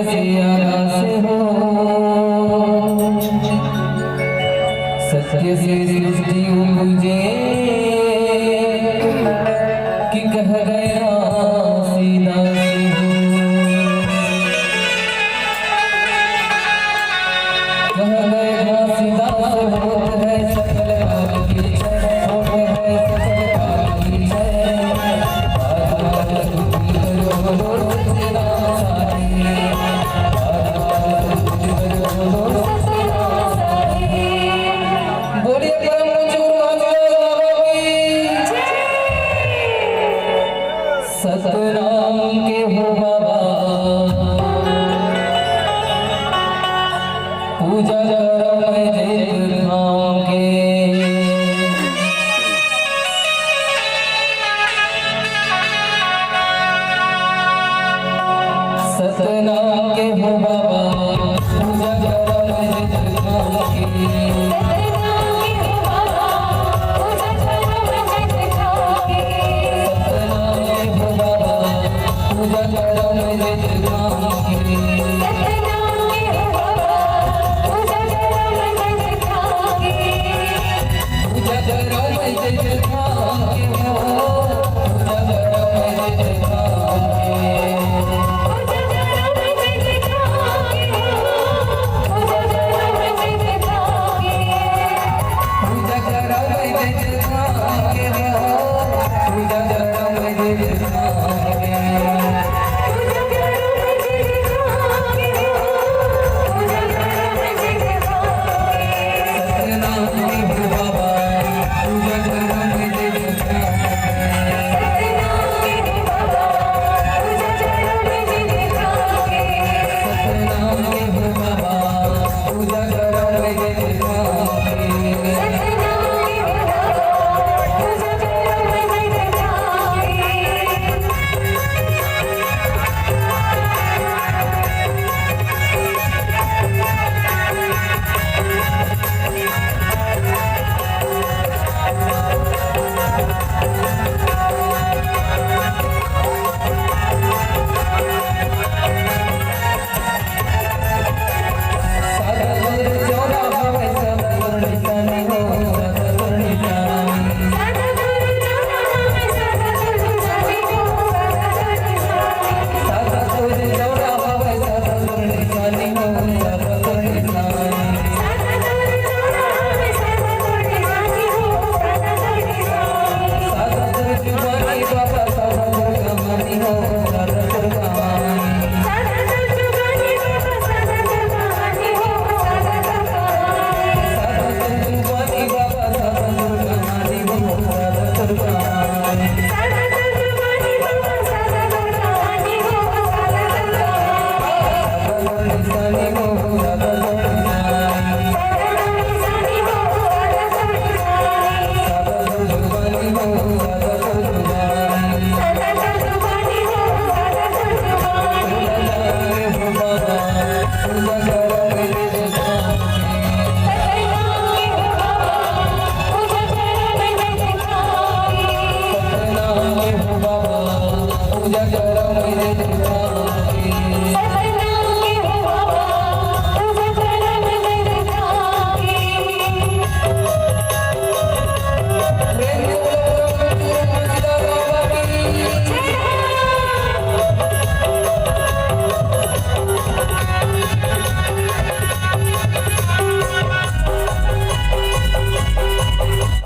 से आगास हो, सत्य से सृष्टि उपजे कि कह गया सीधा से हो, कह गया सीधा से होत है सकल काल की जय, होत है सकल काल की जय। आजा तुझी करो लोट सीधा सारे, आजा तुझी करो लोट सीधा सारे। बोलिए परम पूज्य महात्मा की सतनाम के हो बाबा, पूजा करो मैं जय नाम के। सतनाम के हो बाबा, पूजा करो मैं जय नाम के। पूजा करो मैं जय नाम के। पूजा करो मैं जय नाम के हो, पूजा करो मैं जय नाम के। पूजा करो मैं जय नाम के हो, पूजा करो मैं जय नाम के। पूजा करो मैं